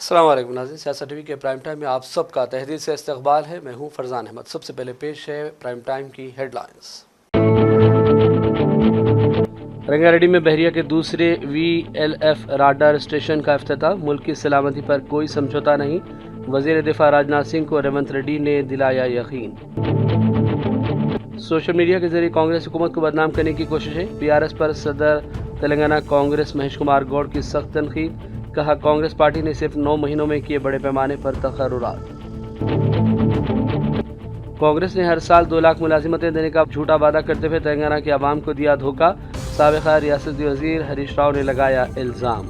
अस्सलाम वालेकुम नाज़रीन, सियासत टीवी के प्राइम टाइम में आप सबका तहदील से इस्तकबाल है। मैं हूं फरजान अहमद। सबसे पहले पेश है प्राइम टाइम की हेडलाइंस। रंगारेड्डी में बहरिया के दूसरे VLF राडार स्टेशन का इफ्तिताह। मुल्क की सलामती पर कोई समझौता नहीं, वज़ीर दिफा राजनाथ सिंह को रेवंत रेड्डी ने दिलाया यकीन। सोशल मीडिया के जरिए कांग्रेस हुकूमत को बदनाम करने की कोशिशें। PRS पर सदर तेलंगाना कांग्रेस महेश कुमार गौड़ की सख्त तनकीद। कहा, कांग्रेस पार्टी ने सिर्फ 9 महीनों में किए बड़े पैमाने पर तकर्रुरात। कांग्रेस ने हर साल 2 लाख मुलाजिमतें देने का झूठा वादा करते हुए तेलंगाना की आवाम को दिया धोखा। साबिका रियासती वजीर हरीश राव ने लगाया इल्जाम।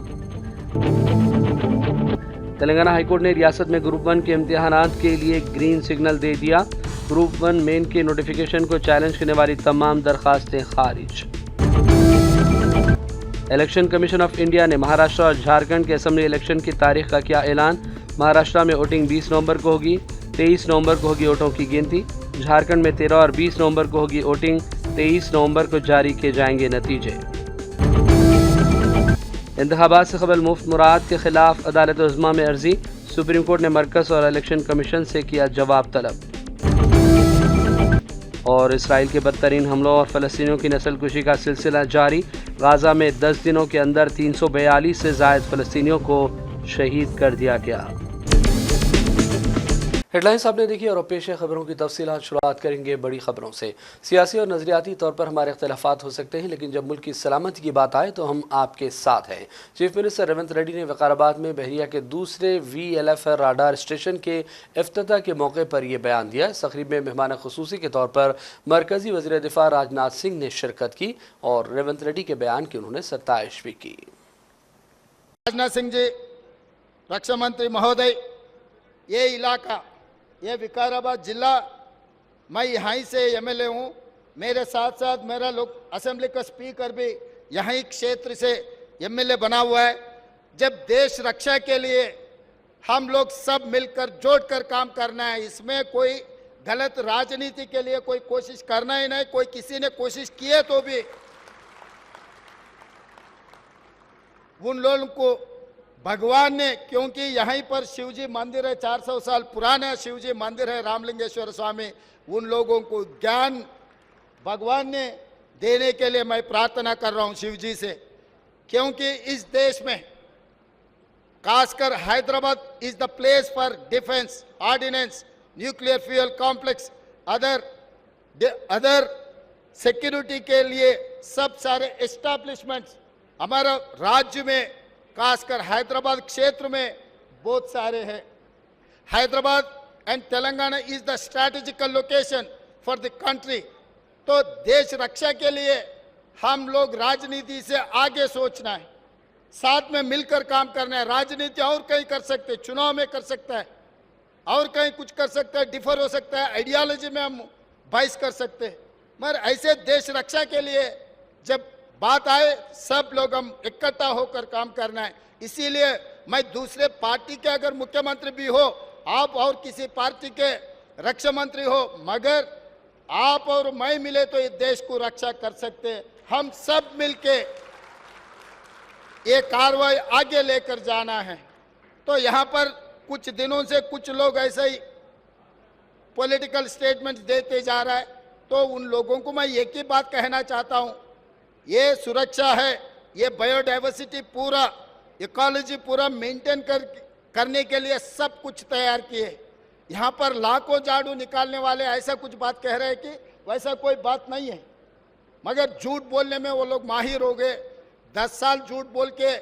तेलंगाना हाईकोर्ट ने रियासत में ग्रुप 1 के इम्तिहानात के लिए ग्रीन सिग्नल दे दिया। ग्रुप 1 मेन के नोटिफिकेशन को चैलेंज करने वाली तमाम दरखास्तें खारिज। इलेक्शन कमीशन ऑफ इंडिया ने महाराष्ट्र और झारखंड के असेंबली इलेक्शन की तारीख का किया ऐलान। महाराष्ट्र में वोटिंग 20 नवंबर को होगी, 23 नवंबर को होगी वोटों की गिनती। झारखंड में 13 और 20 नवंबर को होगी वोटिंग, 23 नवंबर को जारी किए जाएंगे नतीजे। इंतखाबात से कबल मुफ्त मुराद के खिलाफ अदालत उज़्मा में अर्जी। सुप्रीम कोर्ट ने मरकज़ और इलेक्शन कमीशन से किया जवाब तलब। और इसराइल के बदतरीन हमलों और फ़लस्तीनियों की नस्लकुशी का सिलसिला जारी। गाज़ा में 10 दिनों के अंदर 342 से ज़ायद फ़लस्तीनियों को शहीद कर दिया गया। हेडलाइंस आपने देखी और पेश खबरों की तफसीलात। शुरुआत करेंगे बड़ी खबरों से। सियासी और नज़रियाती तौर पर हमारे इख्तलाफात हो सकते हैं, लेकिन जब मुल्क की सलामती की बात आए तो हम आपके साथ हैं। चीफ मिनिस्टर रेवंत रेड्डी ने विकाराबाद में बहरिया के दूसरे VLF राडार स्टेशन के इफ्तिताह के मौके पर यह बयान दिया। इस तकरीब में मेहमान खुसूसी के तौर पर मरकजी वज़ीर दिफा राजनाथ सिंह ने शिरकत की और रेवंत रेड्डी के बयान की उन्होंने सताइश भी की। राजनाथ सिंह जी, रक्षा मंत्री महोदय, ये इलाका, ये विकाराबाद जिला, मैं यहाँ से MLA हूँ। मेरे साथ साथ मेरा लोग असेंबली का स्पीकर भी यहीं क्षेत्र से MLA बना हुआ है। जब देश रक्षा के लिए हम लोग सब मिलकर जोड़कर काम करना है, इसमें कोई गलत राजनीति के लिए कोई कोशिश करना ही नहीं। कोई किसी ने कोशिश की है तो भी उन लोगों को भगवान ने, क्योंकि यहीं पर शिवजी मंदिर है, 400 साल पुराना शिवजी मंदिर है, रामलिंगेश्वर स्वामी, उन लोगों को ज्ञान भगवान ने देने के लिए मैं प्रार्थना कर रहा हूं शिवजी से। क्योंकि इस देश में खासकर Hyderabad is the place for defence, ordnance, nuclear fuel complex, other security के लिए सब सारे एस्टैब्लिशमेंट्स हमारा राज्य में, खासकर हैदराबाद क्षेत्र में बहुत सारे हैं। Hyderabad and Telangana is the strategical location for the country. तो देश रक्षा के लिए हम लोग राजनीति से आगे सोचना है, साथ में मिलकर काम करना है। राजनीति और कहीं कर सकते हैं, चुनाव में कर सकता है, और कहीं कुछ कर सकता है, डिफर हो सकता है, आइडियोलॉजी में हम बहस कर सकते हैं, मगर ऐसे देश रक्षा के लिए जब बात आए सब लोग हम इकट्ठा होकर काम करना है। इसीलिए मैं दूसरे पार्टी के अगर मुख्यमंत्री भी हो, आप और किसी पार्टी के रक्षा मंत्री हो, मगर आप और मैं मिले तो ये देश को रक्षा कर सकते हैं। हम सब मिलके ये कार्रवाई आगे लेकर जाना है। तो यहाँ पर कुछ दिनों से कुछ लोग ऐसे ही पॉलिटिकल स्टेटमेंट देते जा रहा है, तो उन लोगों को मैं एक ही बात कहना चाहता हूँ, ये सुरक्षा है, ये बायोडाइवर्सिटी पूरा, इकोलॉजी पूरा मेंटेन करने के लिए सब कुछ तैयार किए। यहाँ पर लाखों झाड़ू निकालने वाले ऐसा कुछ बात कह रहे हैं कि वैसा कोई बात नहीं है, मगर झूठ बोलने में वो लोग माहिर हो गए। 10 साल झूठ बोल के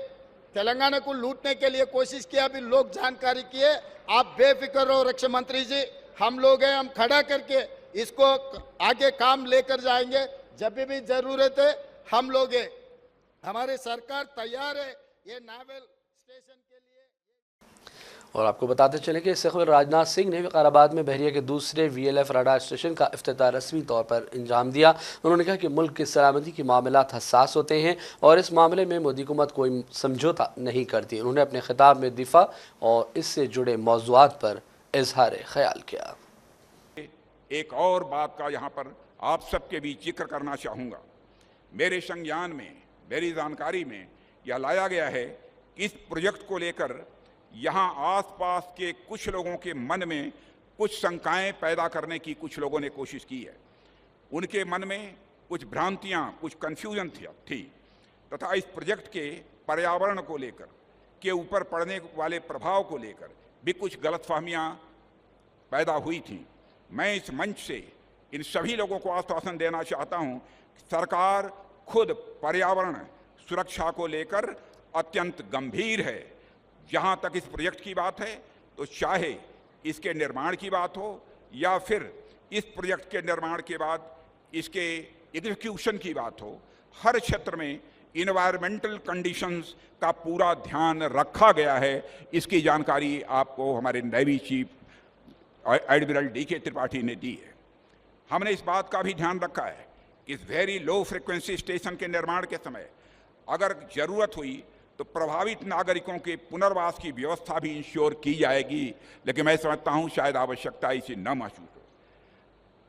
तेलंगाना को लूटने के लिए कोशिश किया, अभी लोग जानकारी किए। आप बेफिक्र रहो रक्षा मंत्री जी, हम लोग हैं, हम खड़ा करके इसको आगे काम लेकर जाएंगे। जब भी जरूरत है हम लोग हैं, हमारी सरकार तैयार है ये नावल स्टेशन के लिए। और आपको बताते चले कि इससे कबल राजनाथ सिंह ने विकाराबाद में बहरिया के दूसरे VLF राडार स्टेशन का इफ्तिताह रस्मी तौर पर अंजाम दिया। उन्होंने कहा कि मुल्क की सलामती के मामलात हसास होते हैं और इस मामले में मोदी हुकूमत कोई समझौता नहीं करती। उन्होंने अपने खिताब में दिफा और इससे जुड़े मौज़ूआत पर इजहार ख्याल किया। एक और बात का यहाँ पर आप सबके बीच जिक्र करना चाहूँगा। मेरे संज्ञान में, मेरी जानकारी में यह लाया गया है कि इस प्रोजेक्ट को लेकर यहाँ आसपास के कुछ लोगों के मन में कुछ शंकाएं पैदा करने की कुछ लोगों ने कोशिश की है। उनके मन में कुछ भ्रांतियां, कुछ कन्फ्यूजन थी तथा इस प्रोजेक्ट के पर्यावरण को लेकर के ऊपर पड़ने वाले प्रभाव को लेकर भी कुछ गलतफहमियां पैदा हुई थी। मैं इस मंच से इन सभी लोगों को आश्वासन देना चाहता हूं कि सरकार खुद पर्यावरण सुरक्षा को लेकर अत्यंत गंभीर है। जहां तक इस प्रोजेक्ट की बात है तो चाहे इसके निर्माण की बात हो या फिर इस प्रोजेक्ट के निर्माण के बाद इसके एग्जीक्यूशन की बात हो, हर क्षेत्र में इन्वायरमेंटल कंडीशंस का पूरा ध्यान रखा गया है। इसकी जानकारी आपको हमारे navy chief admiral DK. Tripathi ने दी है। हमने इस बात का भी ध्यान रखा है कि इस वेरी लो फ्रिक्वेंसी स्टेशन के निर्माण के समय अगर जरूरत हुई तो प्रभावित नागरिकों के पुनर्वास की व्यवस्था भी इंश्योर की जाएगी, लेकिन मैं समझता हूं शायद आवश्यकता इसे न महसूस हो।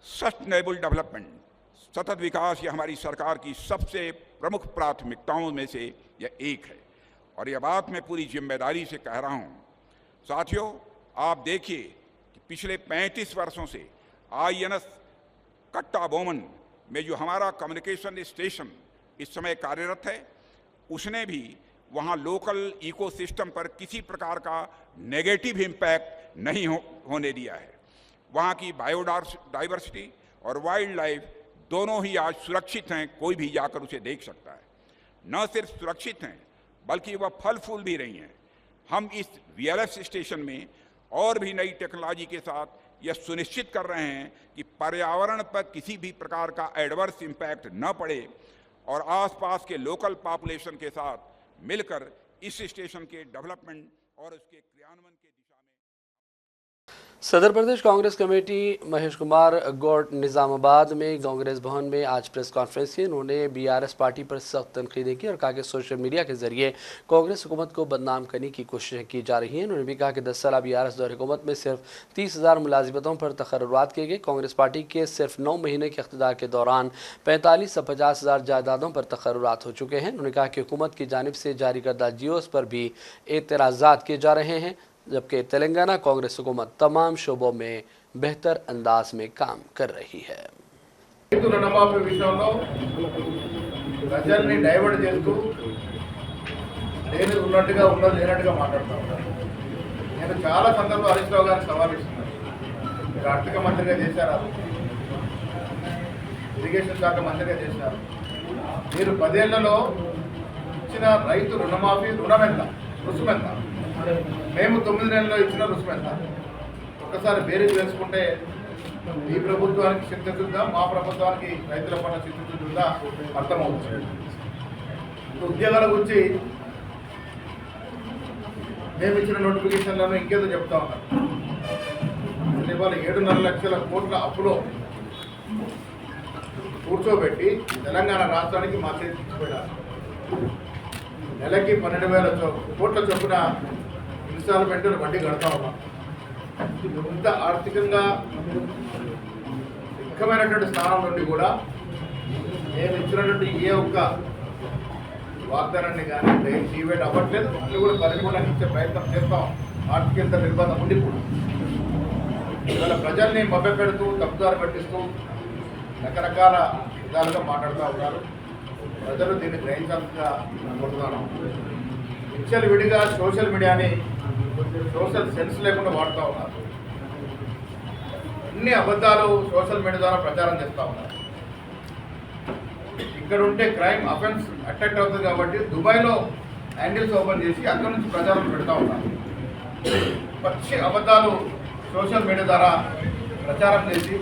सस्टेनेबल डेवलपमेंट, सतत विकास, ये हमारी सरकार की सबसे प्रमुख प्राथमिकताओं में से यह एक है और यह बात मैं पूरी जिम्मेदारी से कह रहा हूं। साथियों, आप देखिए कि पिछले 35 वर्षों से INS कट्टाबोमन में जो हमारा कम्युनिकेशन स्टेशन इस समय कार्यरत है, उसने भी वहाँ लोकल इकोसिस्टम पर किसी प्रकार का नेगेटिव इम्पैक्ट नहीं होने दिया है। वहाँ की बायोडाइवर्सिटी और वाइल्ड लाइफ दोनों ही आज सुरक्षित हैं, कोई भी जाकर उसे देख सकता है। न सिर्फ सुरक्षित हैं बल्कि वह फल फूल भी रही हैं। हम इस VLF स्टेशन में और भी नई टेक्नोलॉजी के साथ यह सुनिश्चित कर रहे हैं कि पर्यावरण पर किसी भी प्रकार का एडवर्स इम्पैक्ट न पड़े और आसपास के लोकल पॉपुलेशन के साथ मिलकर इस स्टेशन के डेवलपमेंट और उसके क्रियान्वयन के दिशा में। सदर प्रदेश कांग्रेस कमेटी महेश कुमार गौड़ निजामाबाद में कांग्रेस भवन में आज प्रेस कॉन्फ्रेंस की। उन्होंने BRS पार्टी पर सख्त तनकीदें की और कहा कि सोशल मीडिया के जरिए कांग्रेस हुकूमत को बदनाम करने की कोशिशें की जा रही हैं। उन्होंने भी कहा कि 10 साल BRS दौर हुकूमत में सिर्फ 30,000 मुलाजिमतों पर तकर्रुरात किए गए। कांग्रेस पार्टी के सिर्फ 9 महीने के इख्तिदार के दौरान 45 से 50,000 जायदादों पर तकर्रुरात हो चुके हैं। उन्होंने कहा कि हुकूमत की जानिब से जारी करदा GOs पर भी एतराज़ात किए जा रहे हैं, जबकि तेलंगाना कांग्रेस हुकूमत तमाम शोबों में बेहतर अंदाज में काम कर रही है। రుణమాఫీ విషయంలో ప్రజల్ని డైవర్ట్ చేస్తూ లేని ఉన్నట్టుగా ఉన్నది లేనట్టుగా మాట్లాడుతూ ఉంటారు. నేను చాలా సందర్భంలో హరీష్ రావు గారికి సవాల్ ఇస్తున్నాను. మీరు ఆర్థిక మంత్రిగా చేశారు, ఇరిగేషన్ శాఖ మంత్రిగా చేశారు. మీరు 10 ఏళ్లలో ఇచ్చిన రైతు రుణమాఫీ రుసుమెంత, మేము 9 నెలల్లో ఇచ్చిన రుసుమెంత ఒక్కసారి బేరీజ్ వేసుకుంటే ఈ ప్రభుత్వానికి చిత్తశుద్ధ, మా ప్రభుత్వానికి రైతుల పట్ల చిత్తశుద్ధ అర్థమవుతుంది. ఉద్యోగాల గురించి మేము ఇచ్చిన నోటిఫికేషన్లను ఇంకేదో చెప్తా ఉన్నాం. ఇవాళ 7.5 లక్షల కోట్ల అప్పులో కూర్చోబెట్టి తెలంగాణ రాష్ట్రానికి మా చేతికి ఇచ్చిపోయారు. నెలకి 12,000 కోట్ల చొప్పున ఇన్స్టాల్మెంట్లు వడ్డీ కడతా ఉన్నాం. ఇంత ఆర్థికంగా ముఖ్యమైనటువంటి స్థానం నుండి కూడా మేము ఇచ్చినటువంటి ఏ ఒక్క వాగ్దానాన్ని కానీ డివేట్ అవ్వట్లేదు. అన్ని కూడా పరిగణలోకి ఇచ్చే ప్రయత్నం చేస్తాం. ఆర్థిక నిర్బంధం ఉండి కూడా ఇవాళ ప్రజల్ని మభ్యపెడుతూ తప్పుదారి పట్టిస్తూ రకరకాల విధాలుగా మాట్లాడుతూ ఉన్నారు. ప్రజలు దీన్ని గ్రహించాల్సిందిగా కోరుతున్నాను. విచ్చలు విడిగా సోషల్ మీడియాని సోషల్ సెన్స్ లేకుండా వాడుతూ ఉన్నారు. అన్ని అబద్ధాలు సోషల్ మీడియా ద్వారా ప్రచారం చేస్తూ ఉన్నారు. ఇక్కడ ఉంటే క్రైమ్ అఫెన్స్ అట్రాక్ట్ అవుతుంది కాబట్టి దుబాయ్లో హ్యాండిల్స్ ఓపెన్ చేసి అక్కడ నుంచి ప్రచారం పెడతా ఉన్నారు. పచ్చి అబద్ధాలు సోషల్ మీడియా ద్వారా ప్రచారం చేసి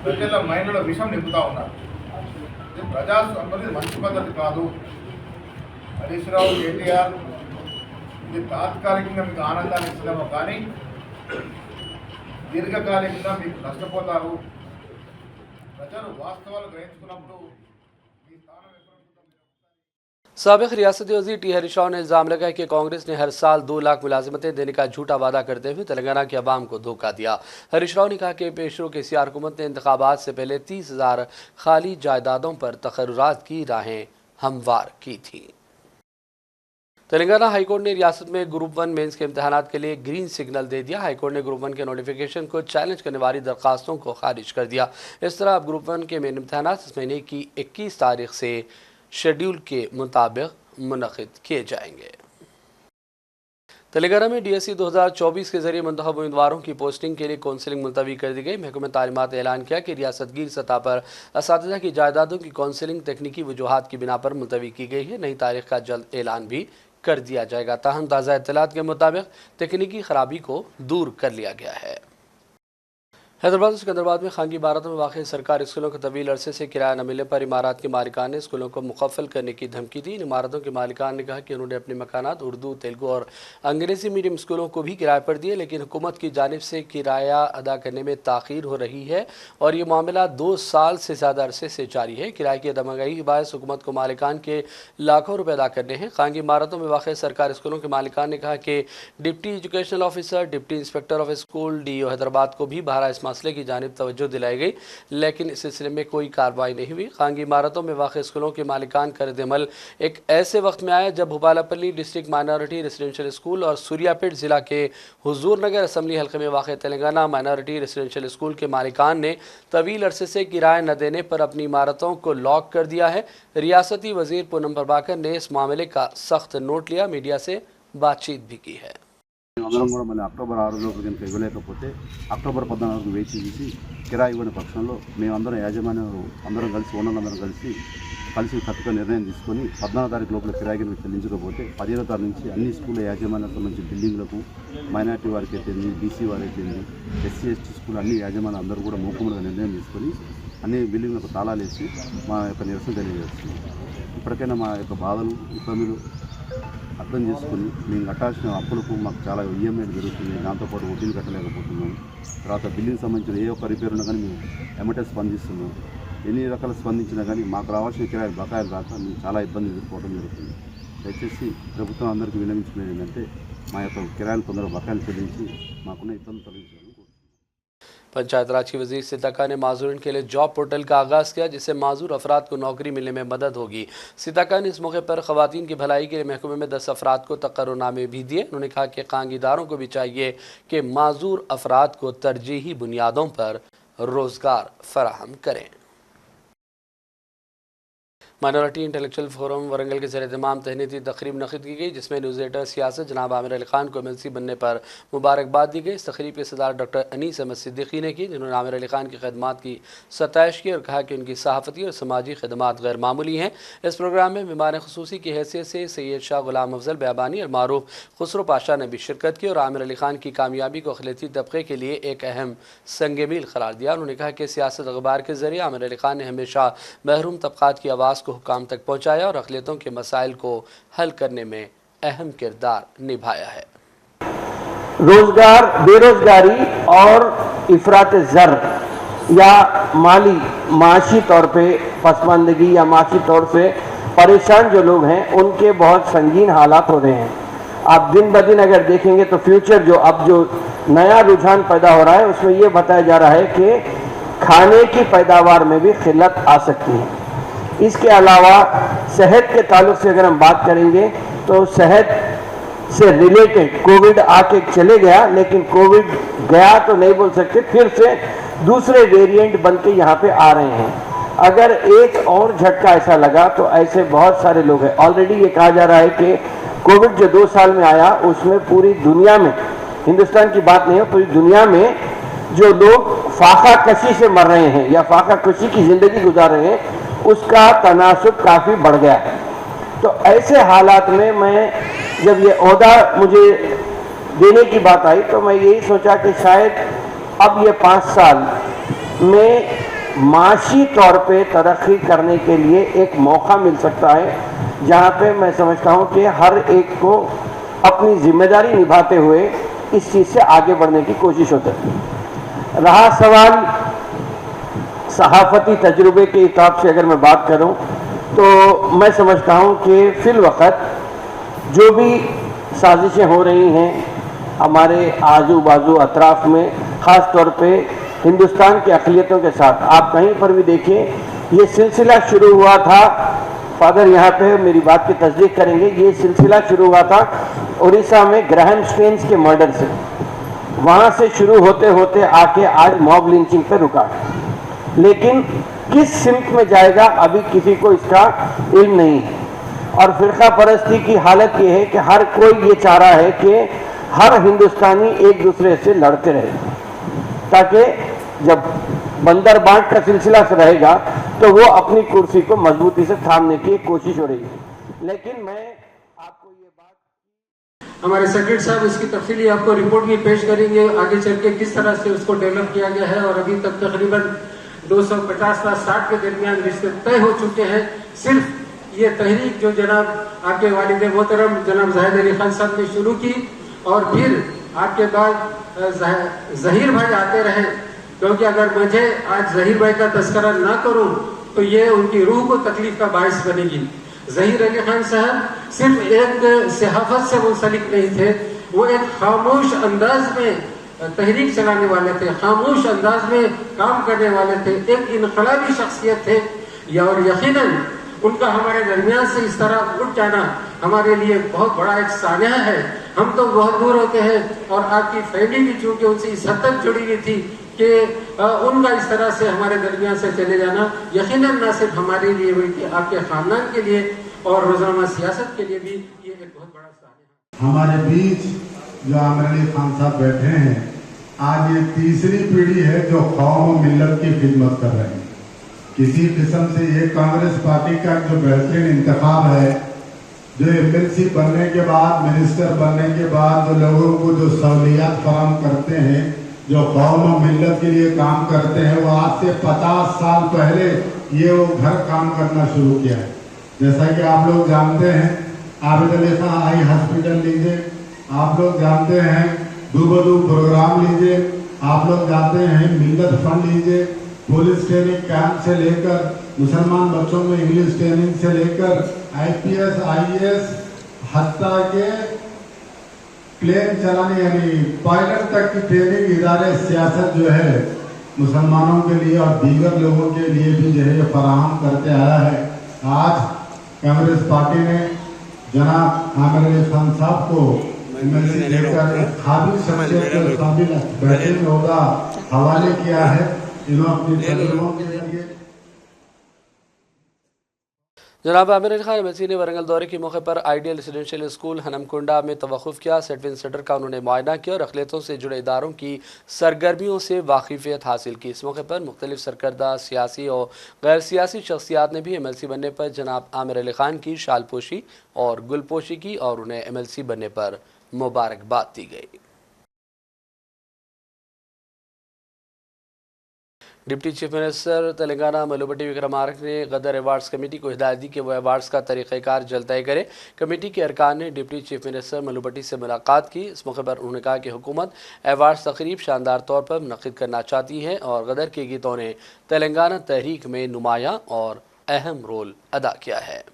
ప్రజల మైండ్లో విషం నింపుతూ ఉన్నారు. ఇది ప్రజాస్వామ్యం మంచి పద్ధతి కాదు. హరీష్ రావు, కేటీఆర్ ఇది తాత్కాలికంగా మీకు ఆనందాన్ని ఇస్తుందేమో కానీ దీర్ఘకాలికంగా మీకు నష్టపోతారు. ప్రజలు వాస్తవాలు గ్రహించుకున్నప్పుడు మీ స్థానం ఎక్కడ साबिक़ रियासती वज़ीर टी हरीश राव ने इल्ज़ाम लगाया कि कांग्रेस ने हर साल 2 लाख मुलाजिमतें देने का झूठा वादा करते हुए तेलंगाना के अवाम को धोखा दिया। हरीश राव ने कहा कि पेशरो के CR हुकूमत ने इंतखाबात से पहले 30,000 खाली जायदादों पर तकर्रुरात की राहें हमवार की थी। तेलंगाना हाईकोर्ट ने रियासत में ग्रुप 1 मेंस के इम्तहानात के लिए ग्रीन सिग्नल दे दिया। हाईकोर्ट ने ग्रुप 1 के नोटिफिकेशन को चैलेंज करने वाली दरखास्तों को खारिज कर दिया। इस तरह अब ग्रुप 1 के मेन इम्तहानात इस महीने की 21 तारीख से शेड्यूल के मुताबिक मुनक़िद किए जाएंगे। तेलंगाना में DSE 2024 के जरिए मुंतखब उम्मीदवारों की पोस्टिंग के लिए काउंसलिंग मुलतवी कर दी गई। महकमा तालीमात ने ऐलान किया कि रियासतगीर सतह पर असातिज़ा की जायदादों की काउंसलिंग तकनीकी वजूहात की बिना पर मुलतवी की गई है। नई तारीख का जल्द ऐलान भी कर दिया जाएगा। ताहम ताज़ा इत्तलात के मुताबिक तकनीकी खराबी को दूर कर लिया गया है। हैदराबाद और सिकंदराबाद में खानगी इमारतों में वाक़ सरकारी स्कूलों को तवील अरसे से किराया न मिलने पर इमारत के मालिकान ने स्कूलों को मुकफ़ल करने की धमकी दी। इन इमारतों के मालिकान ने कहा कि उन्होंने अपने मकानात उर्दू, तेलुगु और अंग्रेज़ी मीडियम स्कूलों को भी किराए पर दिए, लेकिन हुकूमत की जानिब से किराया अदा करने में ताख़ीर हो रही है और ये मामला 2 साल से ज़्यादा अरसे से जारी है। किराए की अदामगाही के बायस हुकूमत को मालिकान के लाखों रुपये अदा करने हैं। खानगी इमारतों में वाक़ सरकारी स्कूलों के मालिकान ने कहा कि deputy educational officer, deputy inspector of school, DO Hyderabad को भी बहरा इस मसले की जानिब तवज्जो दिलाई गई, लेकिन इस सिलसिले में कोई कार्रवाई नहीं हुई। खानगी इमारतों में वाक़ स्कूलों के मालिकान का रद्द-ए-अमल एक ऐसे वक्त में आया जब भूपालापल्ली डिस्ट्रिक्ट माइनॉरिटी रेजिडेंशियल स्कूल और सूर्यापेट ज़िला के हुजूर नगर असम्बली हल्के में वाक़ तेलंगाना माइनॉरिटी रेजिडेंशियल स्कूल के मालिकान ने तवील अरसे से किराया न देने पर अपनी इमारतों को लॉक कर दिया है। रियासती वज़ीर पूनम प्रभाकर ने इस मामले का सख्त नोट लिया, मीडिया से बातचीत भी की है। అందరం కూడా మళ్ళీ అక్టోబర్ 6 లోపు కనుక ఇవ్వలేకపోతే అక్టోబర్ 14 వేచి చూసి కిరాయి ఇవ్వని పక్షంలో మేమందరం యాజమాన్యం అందరం కలిసి ఓనర్లందరం కలిసి కట్టుగా నిర్ణయం తీసుకొని 14 తారీఖు లోపల కిరాయి కనుక చెల్లించకపోతే 15వ తారీఖు నుంచి అన్ని స్కూళ్ళ యాజమాన్యాలకు సంబంధించి బిల్డింగ్లకు మైనార్టీ వారికి అయితేంది, BC వారికి అయితేంది, SC ST స్కూల్ అన్ని యాజమాన్యం అందరూ కూడా మూకుమ్మడిగా నిర్ణయం తీసుకొని అన్ని బిల్డింగ్లకు తాళాలు వేసి మా యొక్క నిరసన తెలియజేస్తున్నాం. ఇప్పటికైనా మా యొక్క బాధలు, ఇబ్బందులు అర్థం చేసుకుని మేము కట్టాల్సిన అప్పులకు మాకు చాలా EMIలు జరుగుతున్నాయి. దాంతోపాటు వడ్డీలు కట్టలేకపోతున్నాం. తర్వాత బిల్డింగ్ సంబంధించిన ఏ ఒక్క రిపేర్ ఉన్నా కానీ మేము ఎమ్మటే స్పందిస్తున్నాం. ఎన్ని రకాల స్పందించినా కానీ మాకు రావాల్సిన కిరాయి బకాయిలు రాక మేము చాలా ఇబ్బంది ఎదుర్కోవడం జరుగుతుంది. దయచేసి ప్రభుత్వం అందరికీ విన్నవించుకునేది ఏంటంటే మా యొక్క కిరాయిలు తొందరగా బకాయిలు చెల్లించి మాకున్న ఇబ్బంది తొలగించాలని. पंचायत राज की वज़ीर सिताका ने माजूरीन के लिए जॉब पोर्टल का आगाज़ किया, जिससे माजूर अफराद को नौकरी मिलने में मदद होगी। सिताका ने इस मौके पर ख़वातीन की भलाई के लिए महकमे में 10 अफराद को तकर्रुनामे भी दिए। उन्होंने कहा कि खानगीदारों को भी चाहिए कि माजूर अफराद को तरजीही बुनियादों पर रोज़गार फराहम करें। माइनॉरिटी इंटेलेक्चुअल फोरम वरंगल के ज़ेर-ए-इत्तिमाम तहनीती तकरीब मुनक़्क़िद की गई, जिसमें न्यूज़ एडिटर सियासत जनाब आमिर अली खान को MLC बनने पर मुबारकबाद दी गई। इस तकरीब की सदारत डॉक्टर अनीस अहमद सिद्दीकी ने की, जिन्होंने आमिर अली खान की खदमात की सताइश की और कहा कि उनकी सहाफ़ती और समाजी खदमात गैर मामूली हैं। इस प्रोग्राम में मेहमान ख़ुसूसी की हैसियत से सैयद शाह गुलाम अफजल बयाबानी और मारूफ खुसरो पाशा ने भी शिरकत की और आमिर अली खान की कामयाबी को अक़लियती तबक़े के लिए एक अहम संग-ए-मील करार दिया। उन्होंने कहा कि सियासत अखबार के ज़रिए आमिर अली खान ने हमेशा महरूम तबक़ात की आवाज़ को हुक्काम तक पहुँचाया और अक़लियतों के मसाइल को हल करने में अहम किरदार निभाया है। रोजगार, बेरोजगारी और इफरात ज़र या माशी तौर पे पसमानदगी या माशी तौर से परेशान जो लोग हैं उनके बहुत संगीन हालात हो रहे हैं। आप दिन ब दिन अगर देखेंगे तो फ्यूचर जो नया रुझान पैदा हो रहा है उसमें ये बताया जा रहा है कि खाने की पैदावार में भी खिल्लत आ सकती है। इसके अलावा सेहत के ताल्लुक से अगर हम बात करेंगे तो सेहत से रिलेटेड कोविड आके चले गया, लेकिन कोविड गया तो नहीं बोल सकते, फिर से दूसरे वेरिएंट बन के यहाँ पे आ रहे हैं। अगर एक और झटका ऐसा लगा तो ऐसे बहुत सारे लोग हैं। ऑलरेडी ये कहा जा रहा है कि कोविड जो 2 साल में आया उसमें पूरी दुनिया में, हिंदुस्तान की बात नहीं है, पूरी दुनिया में जो लोग फाका कशी से मर रहे हैं या फाका कशी की ज़िंदगी गुजार रहे हैं उसका तनासुब काफ़ी बढ़ गया है। तो ऐसे हालात में मैं जब ये ओहदा मुझे देने की बात आई तो मैं यही सोचा कि शायद अब ये 5 साल में माशी तौर पे तरक्की करने के लिए एक मौका मिल सकता है, जहाँ पे मैं समझता हूँ कि हर एक को अपनी जिम्मेदारी निभाते हुए इस चीज़ से आगे बढ़ने की कोशिश हो सकती है। रहा सवाल सहाफ़ती तजुर्बे के हिसाब से अगर मैं बात करूं तो मैं समझता हूं कि फिल वक़्त जो भी साजिशें हो रही हैं हमारे आजू बाजू अतराफ़ में, ख़ास तौर पे हिंदुस्तान के अक़लियतों के साथ, आप कहीं पर भी देखिए ये सिलसिला शुरू हुआ था फादर यहाँ पे मेरी बात की तस्दीक करेंगे, ये सिलसिला शुरू हुआ था उड़ीसा में ग्राहम स्टेन्स के मर्डर से। वहाँ से शुरू होते होते आके आज मॉब लिंचिंग पे रुका, लेकिन किस सिमत में जाएगा अभी किसी को इसका इल्म नहीं है। और फिरका परस्ती की हालत ये है कि हर कोई ये चाह रहा है कि हर हिंदुस्तानी एक दूसरे से लड़ते रहे, ताकि जब बंदर बांट का सिलसिला से रहेगा तो वो अपनी कुर्सी को मजबूती से थामने की कोशिश हो रही है। लेकिन मैं आपको ये बात, हमारे सेक्रेटरी साहब इसकी तफसीली आपको रिपोर्ट भी पेश करेंगे, आगे चल के किस तरह से उसको डेवलप किया गया है। और अभी तक तकरीबन 250-60 के दरमियान रिश्ते तय हो चुके हैं। सिर्फ ये तहरीक जो जनाब आपके वालिद मोहतरम जनाब जाहिद अली खान साहब ने शुरू की, और फिर आपके बाद जहीर भाई आते रहे, क्योंकि अगर मुझे आज जहीर भाई का तस्करा ना करूं तो ये उनकी रूह को तकलीफ का बायस बनेगी। जहीर अली खान साहब सिर्फ एक सहाफत से मुंसलिक नहीं थे, वो एक खामोश अंदाज में तहरीक चलाने वाले थे, खामोश अंदाज में काम करने वाले थे, एक इनकलाबी शख्सियत थे। और यकीनन उनका हमारे दरमियान से इस तरह उठ जाना हमारे लिए बहुत बड़ा एक सानिया है। हम तो बहुत दूर होते हैं, और आपकी फैमिली भी चूंकि उनसे इस हद तक जुड़ी हुई थी कि उनका इस तरह से हमारे दरमियान से चले जाना यकीनन न सिर्फ हमारे लिए बल्कि आपके खानदान के लिए और रोजाना सियासत के लिए भी ये एक बहुत बड़ा सानिया है। हमारे बीच जो आमिर अली खान साहब बैठे हैं, आज ये तीसरी पीढ़ी है जो कौम और मिल्लत की खिदमत कर रहे हैं। किसी किस्म से ये कांग्रेस पार्टी का जो बेहतरीन इंतखाब है, जो एमएलसी बनने के बाद, मिनिस्टर बनने के बाद जो लोगों को जो सहूलियत फराहम करते हैं, जो कौम और मिल्लत के लिए काम करते हैं, वो आज से 50 साल पहले ये वो घर काम करना शुरू किया है। जैसा कि आप लोग जानते हैं, आबिद अली खान आई हॉस्पिटल लीजिए, आप लोग जानते हैं दूबदू प्रोग्राम लीजिए, आप लोग जानते हैं मिल्लत फंड लीजिए, पुलिस ट्रेनिंग कैंप से लेकर मुसलमान बच्चों में इंग्लिश ट्रेनिंग से लेकर IPS IAS हत्ता के प्लेन चलाने यानी पायलट तक की ट्रेनिंग इदारे सियासत जो है मुसलमानों के लिए और दीगर लोगों के लिए भी जो है फराहम करते आया है। आज कांग्रेस पार्टी ने जनाब आमिर अली खान साहब को एमएलसी देकर काबिल शख्सियत के काबिल बेहतरीन होगा हवाले किया है। इन्होंने अपनी तजुर्बों के जरिए जनाब आमिर अली खान एमएलसी ने वरंगल दौरे के मौके पर आइडियल रेजिडेंशियल स्कूल हनमकुंडा में तवक़ुफ़ किया। सेटविन सेंटर का उन्होंने मुआयना किया और अक़लियतों से जुड़े इदारों की सरगर्मियों से वाकिफ़ियत हासिल की। इस मौके पर मुख्तलिफ सरकर्दा सियासी और गैर सियासी शख्सियात ने भी एमएलसी बनने पर जनाब आमिर अली खान की शालपोशी और गुलपोशी की और उन्हें एमएलसी बनने पर मुबारकबाद दी गई। Deputy chief minister Telangana Mallubhatti Vikramarka ने गदर अवार्ड्स कमेटी को हिदायत दी कि वह अवार्ड्स का तरीक़ाकार जल्द तय करे। कमेटी के अरकान ने डिप्टी चीफ मिनिस्टर मल्लुपट्टी से मुलाकात की। इस मौके पर उन्होंने कहा कि हुकूमत अवार्ड्स तकरीब शानदार तौर पर मुनक़्क़िद करना चाहती है और गदर के गीतों ने तेलंगाना तहरीक में नुमायाँ और अहम रोल अदा किया है।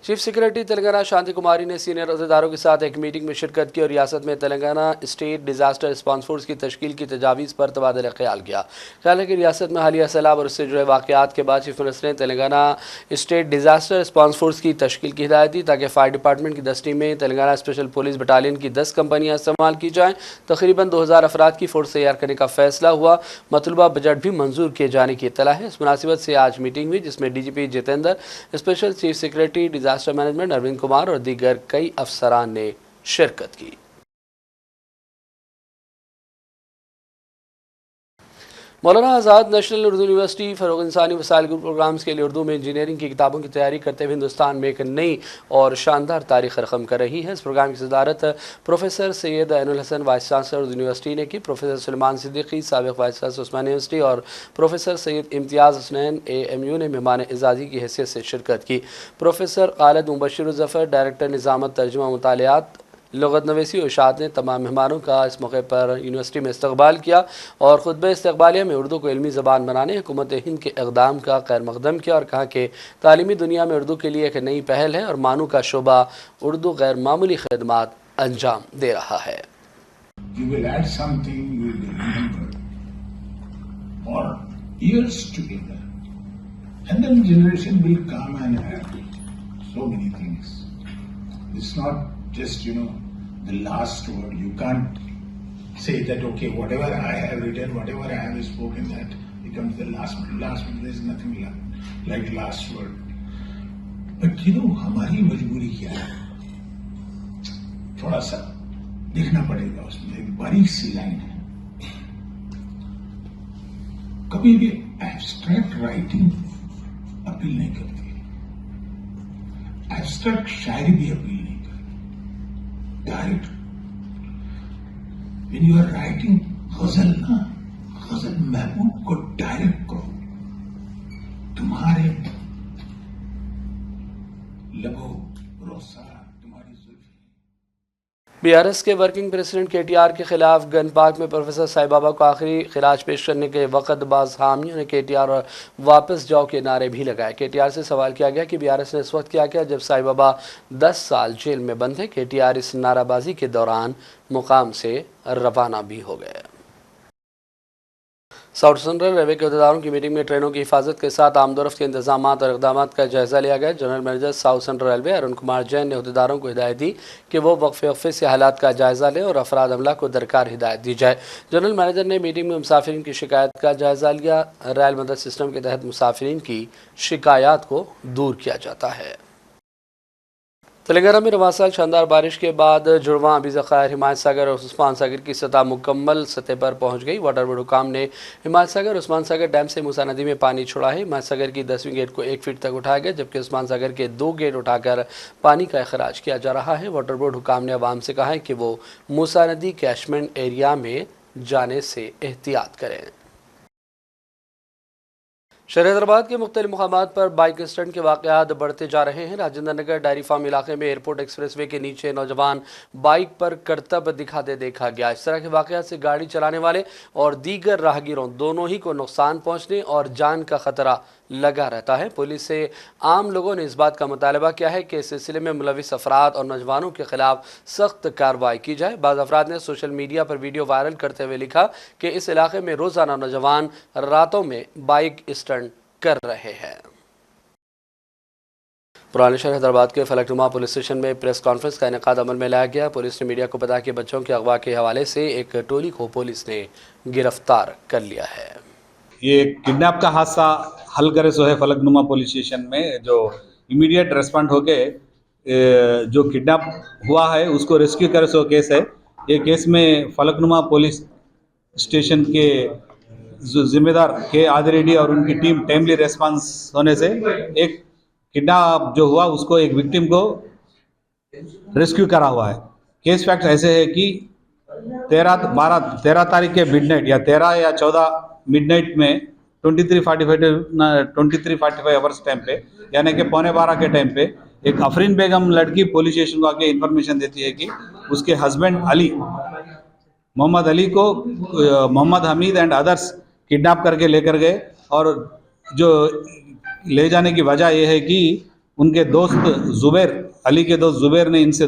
चीफ सेक्रेटरी तेलंगाना शांति कुमारी ने सीनियर अहदेदारों के साथ एक मीटिंग में शिरकत की और रियासत में Telangana state disaster response force की तश्कील की तजावीज़ पर तबादला ख्याल किया। ख्याल है कि रियासत में हालिया सैलाब और उससे जुड़े वाक़यात के बाद चीफ मिनिस्टर ने Telangana state disaster response force की तश्कील की हिदायत दी ताकि फायर डिपार्टमेंट की दस्ती में तेलंगाना स्पेशल पुलिस बटालियन की 10 कंपनियाँ इस्तेमाल की जाएँ। तकरीबन 2000 अफराद की फोर्स तैयार करने का फैसला हुआ। मतलूबा बजट भी मंजूर किए जाने की इत्तला है। इस मुनासिबत से आज मीटिंग हुई जिसमें DGP Jitendra, special chief secretary disaster management Arvind Kumar और दीगर कई अफसरान ने शिरकत की। मौलाना आज़ाद नेशनल उर्दू यूनिवर्सिटी फ़रोग़ इंसानी वसाइल ग्रुप प्रोग्राम्स के लिए उर्दू में इंजीनियरिंग की किताबों की तैयारी करते हुए हिंदुस्तान में एक नई और शानदार तारीख़ रकम कर रही है। इस प्रोग्राम की सदारत Professor Syed Ainul Hasan vice chancellor Urdu University ने की। प्रोफेसर सुलेमान सिद्दीकी साबिक़ वाइस चांसलर उस्मानिया यूनिवर्सिटी और प्रोफेसर सैयद इम्तियाज़ हुसैन AMU ने मेहमान एजाज़ी की हैसियत से शिरकत की। प्रोफेसर खालिद मुबश्शिर ज़फ़र, डायरेक्टर निज़ामत तर्जुमा मुतालियात लुग़त नवीसी और इशाअत ने तमाम मेहमानों का इस मौके पर यूनिवर्सिटी में इस्तकबाल किया और खुतबे इस्तकबालिया में उर्दू को इल्मी ज़बान बनाने हुकूमत हिंद के इक़दाम का खैर मक़दम किया और कहा कि तालीमी दुनिया में उर्दू के लिए एक नई पहल है और मानू का शोबा उर्दू गैर मामूली खिदमात अंजाम दे रहा है। You will add something you will remember for years together. And then generation will come and have so many things. It's not just, the last word. You can't say that, okay, whatever I have written, whatever I have spoken, that becomes the last word. There is nothing like last word. But हमारी मजबूरी क्या है? थोड़ा सा देखना पड़ेगा उसमें, एक बारीक सी लाइन है. कभी भी एब्स्ट्रैक्ट राइटिंग अपील नहीं करती, एब्स्ट्रैक्ट शायरी भी अपील नहीं करती. Direct when you are writing ghazal ना, गजल महबूब को डायरेक्ट करो. तुम्हारे लबो रोसा, तुम्हारी जुल्फी. बीआरएस के वर्किंग प्रेसिडेंट केटीआर के खिलाफ गन पार्क में प्रोफेसर साईं बाबा को आखिरी खिराज पेश करने के वक्त बाज हामियों ने केटीआर और वापस जाओ के नारे भी लगाए. केटीआर से सवाल किया गया कि बीआरएस ने इस वक्त क्या किया जब साईं बाबा 10 साल जेल में बंद थे. केटीआर इस नाराबाजी के दौरान मुकाम से रवाना भी हो गए. साउथ सेंट्रल रेलवे के अहदेदारों की मीटिंग में ट्रेनों की हिफाजत के साथ आमदोरफ्त के इंतजाम और इकदाम का जायजा लिया गया. General manager south central railway Arun Kumar Jain ने अहदेदारों को हिदायत दी कि वो वक्फे से हालात का जायजा लें और अफराद अमला को दरकार हिदायत दी जाए. जनरल मैनेजर ने मीटिंग में मुसाफिरीन की शिकायत का जायजा लिया. रेल मदद सिस्टम के तहत मुसाफिरीन की शिकायत को दूर किया जाता है. तेलंगाना में रवां साल शानदार बारिश के बाद जुड़वा अभी ज़खायर हिमायत सागर और उस्मान सागर की सतह मुकम्मल सतह पर पहुंच गई. वाटर बोर्ड हुकाम ने हिमायत सागर और उस्मान सागर डैम से मूसा नदी में पानी छोड़ा है. हिमायत सागर की 10वीं गेट को 1 फीट तक उठाया गया जबकि उस्मान सागर के 2 गेट उठाकर पानी का अखराज किया जा रहा है. वाटर बोर्ड हुकाम ने अवाम से कहा है कि वो मूसा नदी कैशमेंट एरिया में जाने से एहतियात करें. शहर हैदराबाद के मुख्तलिफ मुकामात पर बाइक एक्सीडेंट के वाक़यात बढ़ते जा रहे हैं. राजेंद्र नगर डायरी फार्म इलाके में एयरपोर्ट एक्सप्रेसवे के नीचे नौजवान बाइक पर करतब दिखाते देखा गया. इस तरह के वाक़यात से गाड़ी चलाने वाले और दीगर राहगीरों दोनों ही को नुकसान पहुँचने और जान का ख़तरा लगा रहता है. पुलिस से आम लोगों ने इस बात का मुतालबा किया है कि इस सिलसिले में मुलविस अफराद और नौजवानों के खिलाफ सख्त कार्रवाई की जाए. बाज़ अफराद ने सोशल मीडिया पर वीडियो वायरल करते हुए लिखा कि इस इलाके में रोज़ाना नौजवान रातों में बाइक स्टंट कर रहे हैं. पुराने शहर हैदराबाद के फलकनुमा पुलिस स्टेशन में प्रेस कॉन्फ्रेंस का इनेकाद अमल में लाया गया. पुलिस ने मीडिया को बताया कि बच्चों के अगवा के हवाले से एक टोली को पुलिस ने गिरफ्तार कर लिया है. ये किडनैप का हादसा हल करे सो है फलकनुमा पुलिस स्टेशन में, जो इमीडिएट रेस्पॉन्ड होके जो किडनैप हुआ है उसको रेस्क्यू करे सो केस है. ये केस में फलकनुमा पुलिस स्टेशन के जिम्मेदार के आदिरेड्डी और उनकी टीम टाइमली रेस्पॉन्स होने से एक किडनैप जो हुआ उसको एक विक्टिम को रेस्क्यू करा हुआ है. केस फैक्ट ऐसे है कि 13 तारीख के मिडनाइट या 13 या 14 मिडनाइट में 23:45 आवर्स टाइम पे यानी कि 11:15 के टाइम पे एक अफरीन बेगम लड़की पुलिस स्टेशन को आके इन्फॉर्मेशन देती है कि उसके हस्बैंड अली मोहम्मद अली को Mohammad Hamid and others kidnap करके लेकर गए. और जो ले जाने की वजह यह है कि उनके दोस्त जुबैर, अली के दोस्त जुबैर ने इनसे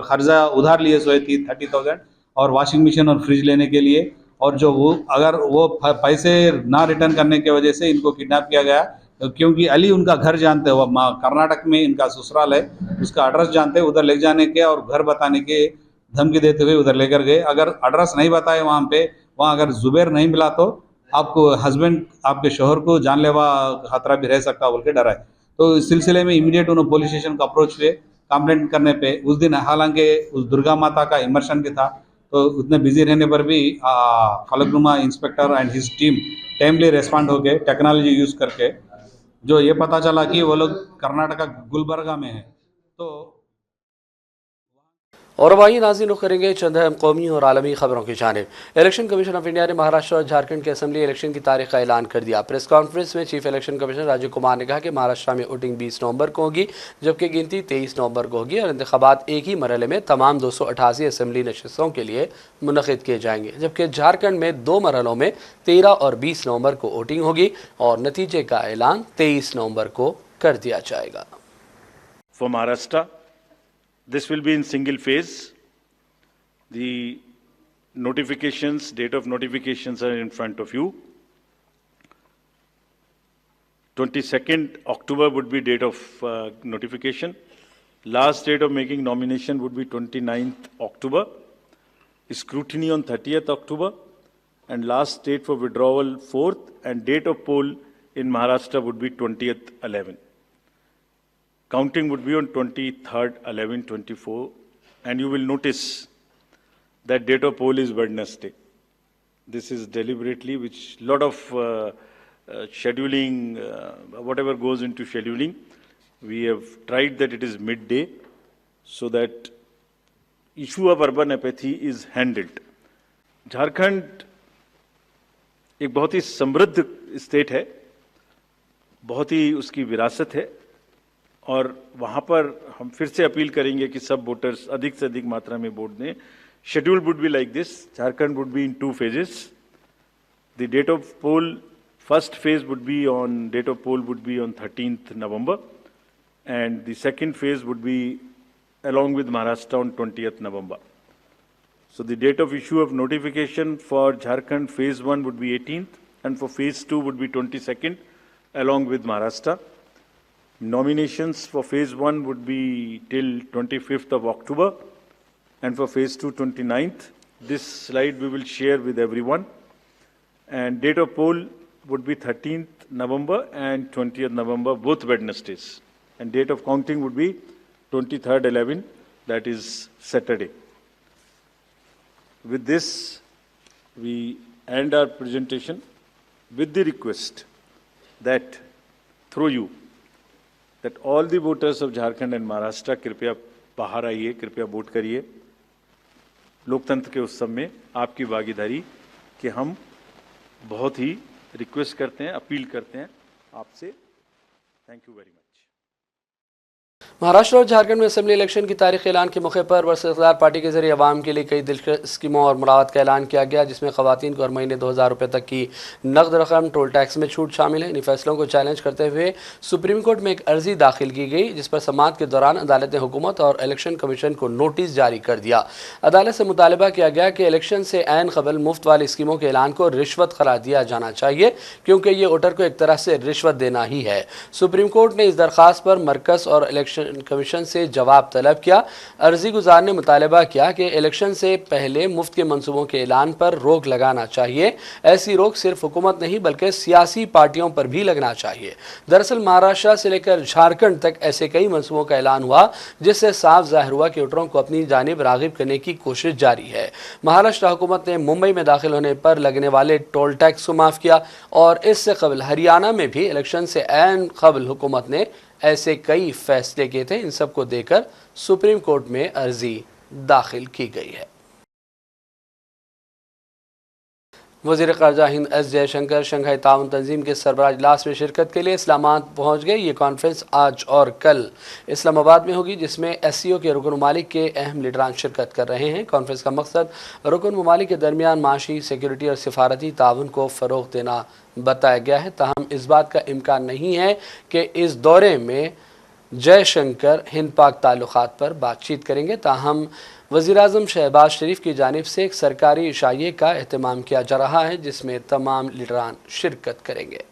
कर्जा उधार लिए सोए 30,000 और वॉशिंग मशीन और फ्रिज लेने के लिए. और जो वो अगर वो पैसे ना रिटर्न करने की वजह से इनको किडनैप किया गया, क्योंकि अली उनका घर जानते हो, कर्नाटक में इनका ससुराल है, उसका एड्रेस जानते हैं. उधर ले जाने के और घर बताने के धमकी देते हुए उधर लेकर गए. अगर एड्रेस नहीं बताए वहाँ अगर जुबैर नहीं मिला तो आपको हस्बैंड आपके शोहर को जानलेवा खतरा भी रह सकता बोल के डरा है. तो इस सिलसिले में इमीडिएट उन्होंने पुलिस स्टेशन को अप्रोच हुए कंप्लेंट करने पे. उस दिन हालांकि उस दुर्गा माता का इमर्शन भी था, तो उतने बिजी रहने पर भी Falaknuma inspector and his team timely respond हो गए टेक्नोलॉजी यूज़ करके. जो ये पता चला कि वो लोग कर्नाटका गुलबर्गा में है. तो और वहीं नाज़रीन रुख करेंगे चंद अहम कौमी और आलमी खबरों की जानिब. इलेक्शन कमीशन ऑफ इंडिया ने महाराष्ट्र और झारखंड के असेंबली इलेक्शन की तारीख का ऐलान कर दिया. प्रेस कॉन्फ्रेंस में chief election commissioner Rajiv Kumar ने कहा कि महाराष्ट्र में वोटिंग 20 नवंबर को होगी जबकि गिनती 23 नवंबर को होगी और इंतखाबात एक ही मरहले में तमाम 288 असेंबली नशिस्तों के लिए मुनक़िद किए जाएंगे. जबकि झारखंड में 2 मरहलों में 13 और 20 नवंबर को वोटिंग होगी और नतीजे का ऐलान 23 नवंबर को कर दिया जाएगा. For Maharashtra, this will be in single phase. The notifications, date of notifications are in front of you. 22nd October would be date of notification. Last date of making nomination would be 29th October. Scrutiny on 30th October. And last date for withdrawal 4th, and date of poll in Maharashtra would be 20th 11. Counting would be on 23rd 11 24, and you will notice that date of poll is Wednesday. This is deliberately, which lot of scheduling, whatever goes into scheduling, we have tried that it is midday, so that issue of urban apathy is handled. Jharkhand एक बहुत ही समृद्ध state है, बहुत ही उसकी विरासत है, और वहाँ पर हम फिर से अपील करेंगे कि सब वोटर्स अधिक से अधिक मात्रा में वोट दें. Schedule would be like this. Jharkhand would be in 2 phases. The date of poll, first phase would be on, date of poll would be on 13th November, and the second phase would be along with Maharashtra on 20th November. So the date of issue of notification for Jharkhand phase 1 would be 18th, and for phase 2 would be 22nd along with Maharashtra. Nominations for phase 1 would be till 25th of October, and for phase 2, 29th. This slide we will share with everyone. And date of poll would be 13th November and 20th November, both Wednesdays. And date of counting would be 23rd 11, that is Saturday. With this, we end our presentation with the request that through you, that all the voters of Jharkhand and Maharashtra कृपया बाहर आइए, कृपया vote करिए. लोकतंत्र के उत्सव में आपकी भागीदारी कि हम बहुत ही रिक्वेस्ट करते हैं, अपील करते हैं आपसे. Thank you very much. Maharashtra और झारखंड में असेंबली इलेक्शन की तारीख ऐलान के मौके पर वर्सेस इक़्तिदार पार्टी के जरिए अवाम के लिए कई दिलचस्प स्कीमों और मुरावत का ऐलान किया गया, जिसमें ख़वातीन को हर महीने 2000 रुपये तक की नकद रकम, टोल टैक्स में छूट शामिल है. इन फैसलों को चैलेंज करते हुए सुप्रीम कोर्ट में एक अर्जी दाखिल की गई, जिस पर समाअत के दौरान अदालत ने हुकूमत और इलेक्शन कमीशन को नोटिस जारी कर दिया. अदालत से मुतालबा किया गया कि इलेक्शन से ऐन कबल मुफ्त वाली स्कीमों के ऐलान को रिश्वत करार दिया जाना चाहिए, क्योंकि ये वोटर को एक तरह से रिश्वत देना ही है. सुप्रीम कोर्ट ने इस दरख्वास्त पर मरकज़ और इलेक्शन कमीशन से जवाब तलब किया. अर्जी गुजार ने मुतालबा किया कि इलेक्शन से पहले मुफ्त के मंसूबों के ऐलान पर रोक लगाना चाहिए. ऐसी रोक सिर्फ हुकूमत नहीं बल्कि सियासी पार्टियों पर भी लगना चाहिए. दरअसल महाराष्ट्र से लेकर झारखंड तक ऐसे कई मंसूबों का ऐलान हुआ, जिससे साफ जाहिर हुआ कि वोटरों को अपनी जानिब रागिब करने की कोशिश जारी है. महाराष्ट्र हुकूमत ने मुंबई में दाखिल होने पर लगने वाले टोल टैक्स को माफ़ किया, और इससे कबल हरियाणा में भी इलेक्शन से ऐन कबल हुकूमत ने ऐसे कई फैसले किए थे. इन सब को देकर सुप्रीम कोर्ट में अर्जी दाखिल की गई है. वज़ीर ख़ारजा हिंद एस जयशंकर शंघाई ताउन तंजीम के सरबराह इजलास में शिरकत के लिए इस्लामाबाद पहुँच गए. ये कॉन्फ्रेंस आज और कल इस्लामाबाद में होगी, जिसमें SCO के रुकन ममालिक के अहम लीडरान शिरकत कर रहे हैं. कॉन्फ्रेंस का मकसद रुकन ममालिक के दरमियान माशी, सिक्योरिटी और सिफारती ताउन को फ़रोग़ देना बताया गया है. ताहम इस बात का इम्कान नहीं है कि इस दौरे में जयशंकर हिंद पाक ताल्लुक़ात पर बातचीत करेंगे. ताहम वज़ीर-ए-आज़म शहबाज शरीफ की जानिब से एक सरकारी इशाइये का एहतमाम किया जा रहा है, जिसमें तमाम लीडरान शिरकत करेंगे.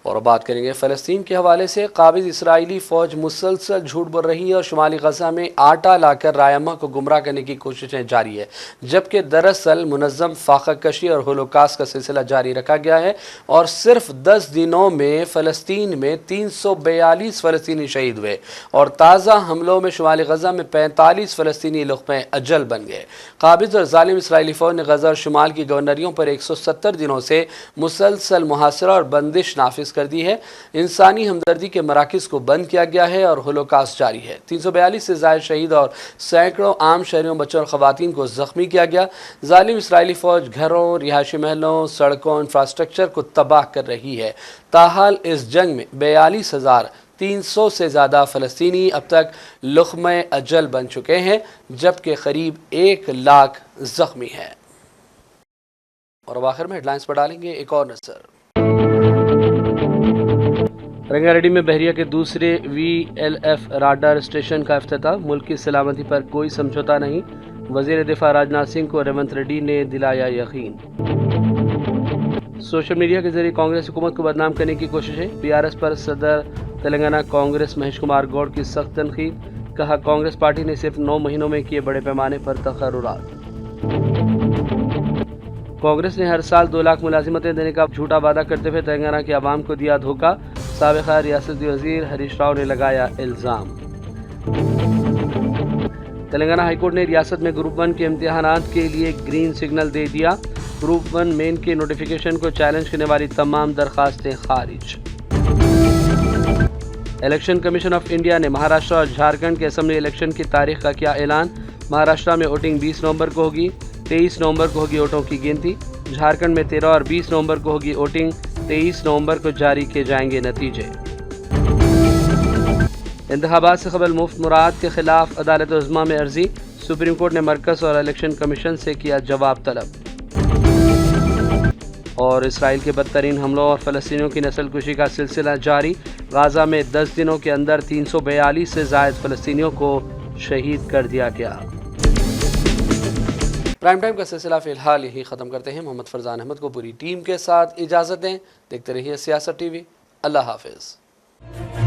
और बात करेंगे फ़लस्तीन के हवाले से. काबिज़ इसराइली फ़ौज मुसलसल झूठ बोल रही है और शुमाली गज़ा में आटा लाकर रायमा को गुमराह करने की कोशिशें जारी है, जबकि दरअसल मुनज़्ज़म फाका कशी और होलोकास्ट का सिलसिला जारी रखा गया है. और सिर्फ 10 दिनों में फ़लस्तीन में 342 फ़लस्तीनी शहीद हुए, और ताज़ा हमलों में शुमाली गज़ा में 45 फ़लस्तीनी लुक़्मे अजल बन गए. काबिज़ और ज़ालिम इसराइली फ़ौज ने गज़ा और शुमाल की गवर्नरियों पर 170 दिनों से मुसलसल मुहासरा और बंदिश नाफिज कर दी है. इंसानी हमदर्दी के मराकिज़ को बंद किया गया है और होलोकास्ट जारी है. 342 से ज़ायद शहीद और सैकड़ों आम शहरियों, बच्चों और ख़वातीन को ज़ख्मी किया गया. ज़ालिम इसराइली फ़ौज घरों, रिहायशी महलों, सड़कों, इंफ्रास्ट्रक्चर को तबाह कर रही है. ताहाल इस जंग में 42,300 से ज़्यादा फ़लस्तीनी अब तक लुक़्मे अजल बन चुके हैं, जबकि करीब 1 लाख ज़ख्मी हैं. और अब आखिर में हेडलाइंस पर डालेंगे एक और नज़र. रंगारेड्डी में बहरिया के दूसरे VLF राडार स्टेशन का इफ्तिताह. मुल्क की सलामती पर कोई समझौता नहीं, वजीर दिफा राजनाथ सिंह को रेवंत रेड्डी ने दिलाया यकीन। सोशल मीडिया के जरिए कांग्रेस हुकूमत को बदनाम करने की कोशिशें, बीआरएस पर सदर तेलंगाना कांग्रेस महेश कुमार गौड़ की सख्त तनकीद। कहा, कांग्रेस पार्टी ने सिर्फ 9 महीनों में किए बड़े पैमाने पर तकर्रुरात। कांग्रेस ने हर साल 2 लाख मुलाजिमतें देने का झूठा वादा करते हुए तेलंगाना की आवाम को दिया धोखा। साबिका रियासती वजीर हरीश राव ने लगाया इल्जाम। तेलंगाना हाईकोर्ट ने रियासत में ग्रुप 1 के इम्तिहानात के लिए ग्रीन सिग्नल दे दिया। ग्रुप 1 मेन के नोटिफिकेशन को चैलेंज करने वाली तमाम दरखास्तें खारिज। इलेक्शन कमीशन ऑफ इंडिया ने महाराष्ट्र और झारखंड के असेंबली इलेक्शन की तारीख का किया ऐलान। महाराष्ट्र में वोटिंग 20 नवंबर को होगी, 23 नवंबर को होगी वोटों की गिनती। झारखंड में 13 और 20 नवंबर को होगी वोटिंग, 23 नवंबर को जारी किए जाएंगे नतीजे। इंतखाबात से कबल मुफ्त मुराद के खिलाफ अदालत उज़्मा में अर्जी, सुप्रीम कोर्ट ने मरकज़ और इलेक्शन कमीशन से किया जवाब तलब। और इसराइल के बदतरीन हमलों और फ़लस्तीनियों की नस्लकुशी का सिलसिला जारी। गाज़ा में 10 दिनों के अंदर 342 से ज़ायद फ़लस्तीनियों को शहीद कर दिया गया। प्राइम टाइम का सिलसिला फ़िलहाल यही ख़त्म करते हैं। मोहम्मद फरजान अहमद को पूरी टीम के साथ इजाज़त दें। देखते रहिए सियासत टीवी। अल्लाह हाफ़िज़।